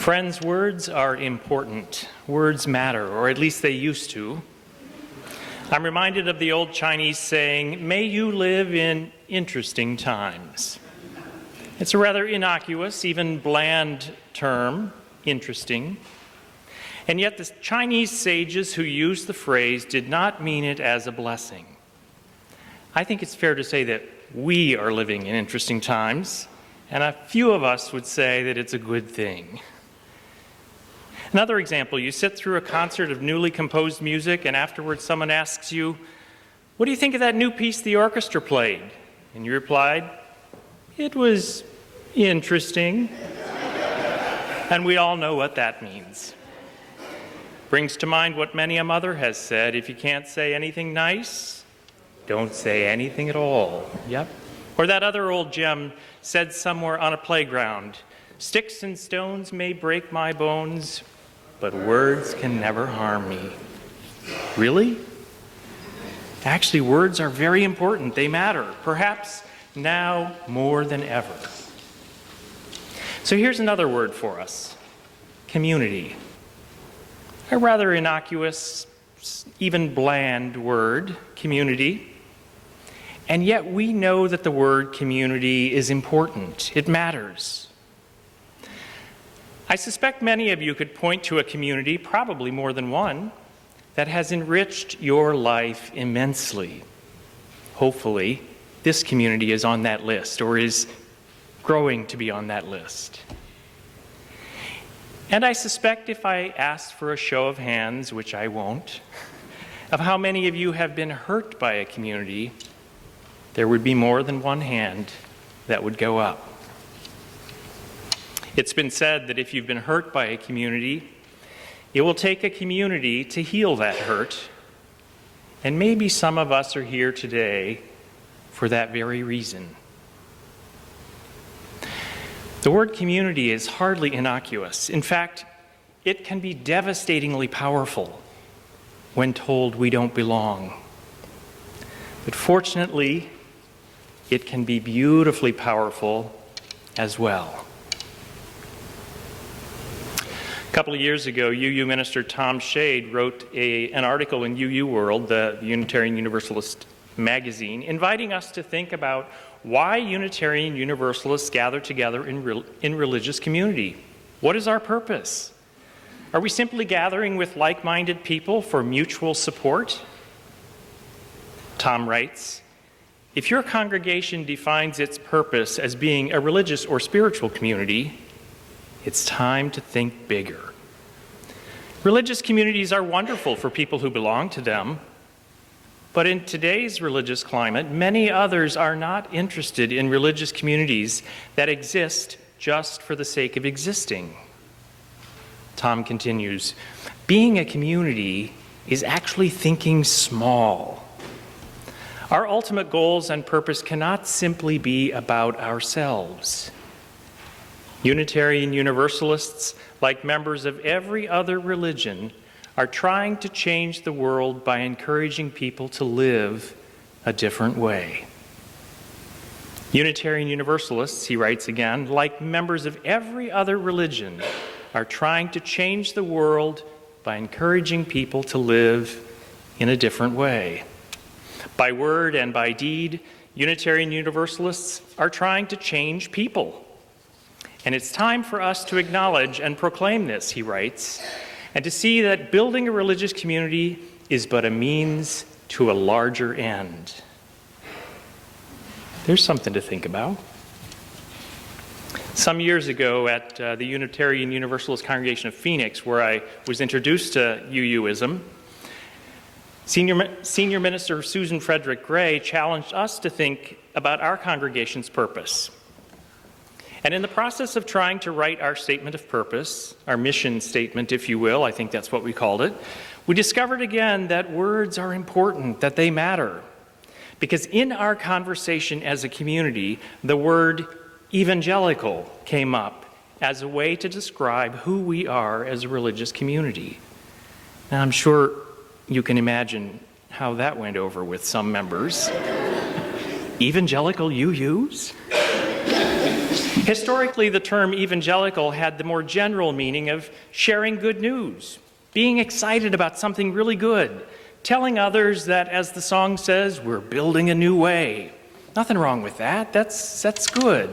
Friends, words are important. Words matter, or at least they used to. I'm reminded of the old Chinese saying, "May you live in interesting times." It's a rather innocuous, even bland term, interesting. And yet the Chinese sages who used the phrase did not mean it as a blessing. I think it's fair to say that we are living in interesting times, and a few of us would say that it's a good thing. Another example, you sit through a concert of newly composed music and afterwards someone asks you, "What do you think of that new piece the orchestra played?" And you replied, "It was interesting." And we all know what that means. Brings to mind what many a mother has said, if you can't say anything nice, don't say anything at all. Yep. Or that other old gem said somewhere on a playground, "Sticks and stones may break my bones, but words can never harm me." Really? Actually, words are very important. They matter, perhaps now more than ever. So here's another word for us: community. A rather innocuous, even bland word, community. And yet we know that the word community is important. It matters. I suspect many of you could point to a community, probably more than one, that has enriched your life immensely. Hopefully, this community is on that list, or is growing to be on that list. And I suspect if I asked for a show of hands, which I won't, of how many of you have been hurt by a community, there would be more than one hand that would go up. It's been said that if you've been hurt by a community, it will take a community to heal that hurt. And maybe some of us are here today for that very reason. The word community is hardly innocuous. In fact, it can be devastatingly powerful when told we don't belong. But fortunately, it can be beautifully powerful as well. A couple of years ago, UU Minister Tom Shade wrote an article in UU World, the Unitarian Universalist magazine, inviting us to think about why Unitarian Universalists gather together in religious community. What is our purpose? Are we simply gathering with like-minded people for mutual support? Tom writes, "If your congregation defines its purpose as being a religious or spiritual community, it's time to think bigger. Religious communities are wonderful for people who belong to them, but in today's religious climate, many others are not interested in religious communities that exist just for the sake of existing." Tom continues, "Being a community is actually thinking small. Our ultimate goals and purpose cannot simply be about ourselves. Unitarian Universalists, like members of every other religion, are trying to change the world by encouraging people to live a different way. Unitarian Universalists," he writes again, "like members of every other religion, are trying to change the world by encouraging people to live in a different way. By word and by deed, Unitarian Universalists are trying to change people. And it's time for us to acknowledge and proclaim this," he writes, "and to see that building a religious community is but a means to a larger end." There's something to think about. Some years ago at the Unitarian Universalist Congregation of Phoenix, where I was introduced to UUism, Senior Minister Susan Frederick Gray challenged us to think about our congregation's purpose. And in the process of trying to write our statement of purpose, our mission statement, if you will, I think that's what we called it, we discovered again that words are important, that they matter. Because in our conversation as a community, the word evangelical came up as a way to describe who we are as a religious community. Now, I'm sure you can imagine how that went over with some members. Evangelical UUs? Historically, the term evangelical had the more general meaning of sharing good news, being excited about something really good, telling others that, as the song says, we're building a new way. Nothing wrong with that. That's good.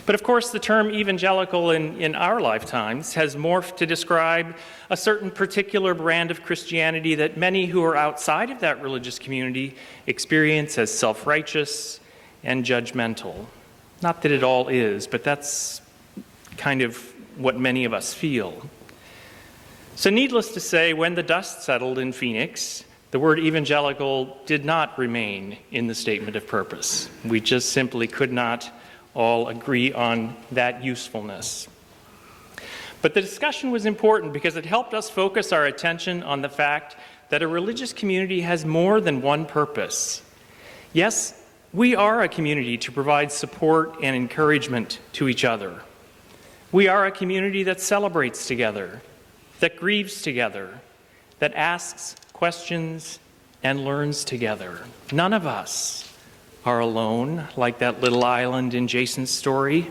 But of course, the term evangelical in our lifetimes has morphed to describe a certain particular brand of Christianity that many who are outside of that religious community experience as self-righteous and judgmental. Not that it all is, but that's kind of what many of us feel. So needless to say, when the dust settled in Phoenix, the word evangelical did not remain in the statement of purpose. We just simply could not all agree on that usefulness. But the discussion was important because it helped us focus our attention on the fact that a religious community has more than one purpose. Yes, we are a community to provide support and encouragement to each other. We are a community that celebrates together, that grieves together, that asks questions and learns together. None of us are alone, like that little island in Jason's story.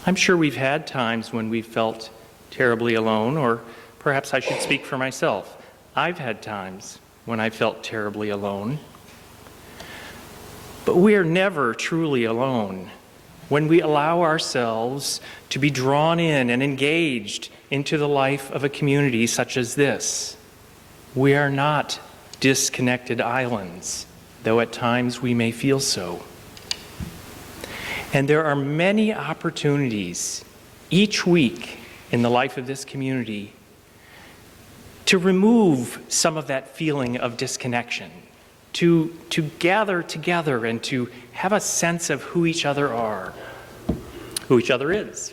I'm sure we've had times when we felt terribly alone, or perhaps I should speak for myself. I've had times when I felt terribly alone. But we are never truly alone when we allow ourselves to be drawn in and engaged into the life of a community such as this. We are not disconnected islands, though at times we may feel so. And there are many opportunities each week in the life of this community to remove some of that feeling of disconnection, to gather together and to have a sense of who each other are, who each other is.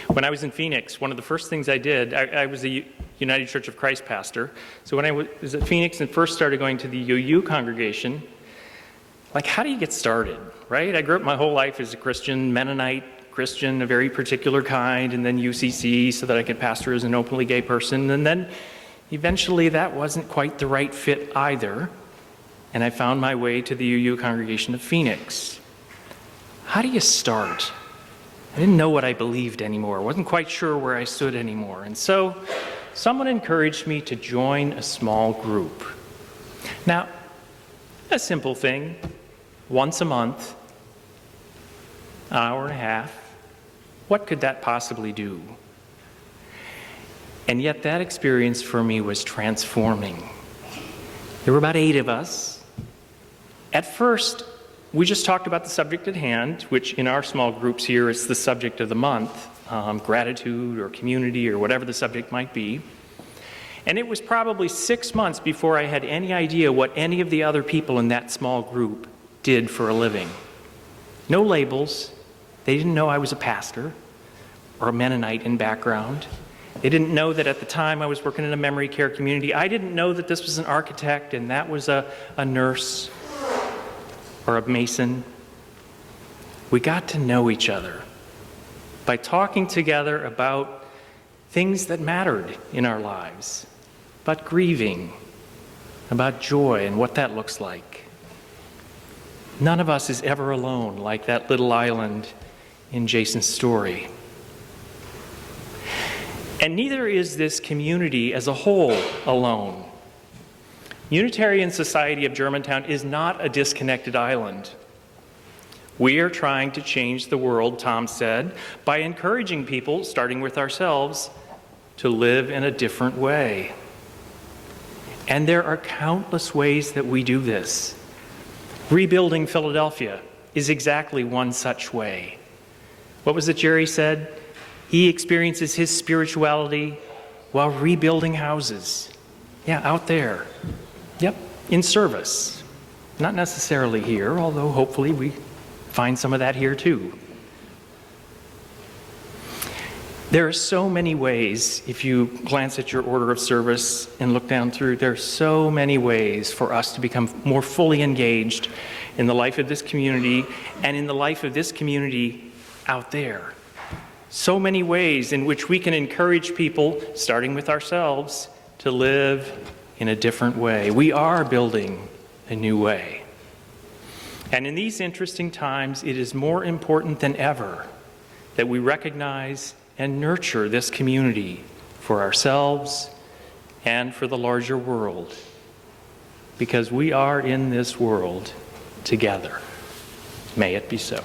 When I was in Phoenix, one of the first things I did, I was a United Church of Christ pastor, so when I was at Phoenix and first started going to the UU congregation, like, how do you get started, right? I grew up my whole life as a Christian, Mennonite Christian, a very particular kind, and then UCC so that I could pastor as an openly gay person, and then eventually that wasn't quite the right fit either. And I found my way to the UU congregation of Phoenix. How do you start? I didn't know what I believed anymore. I wasn't quite sure where I stood anymore. And so someone encouraged me to join a small group. Now, a simple thing, once a month, an hour and a half. What could that possibly do? And yet that experience for me was transforming. There were about 8 of us. At first, we just talked about the subject at hand, which in our small groups here is the subject of the month, gratitude or community or whatever the subject might be. And it was probably 6 months before I had any idea what any of the other people in that small group did for a living. No labels. They didn't know I was a pastor or a Mennonite in background. They didn't know that at the time I was working in a memory care community. I didn't know that this was an architect and that was a nurse or a mason. We got to know each other by talking together about things that mattered in our lives, about grieving, about joy and what that looks like. None of us is ever alone like that little island in Jason's story. And neither is this community as a whole alone. Unitarian Society of Germantown is not a disconnected island. We are trying to change the world, Tom said, by encouraging people, starting with ourselves, to live in a different way. And there are countless ways that we do this. Rebuilding Philadelphia is exactly one such way. What was it Jerry said? He experiences his spirituality while rebuilding houses. Yeah, out there. Yep, in service. Not necessarily here, although hopefully we find some of that here too. There are so many ways, if you glance at your order of service and look down through, there are so many ways for us to become more fully engaged in the life of this community and in the life of this community out there. So many ways in which we can encourage people, starting with ourselves, to live in a different way. We are building a new way. And in these interesting times, it is more important than ever that we recognize and nurture this community for ourselves and for the larger world, because we are in this world together. May it be so.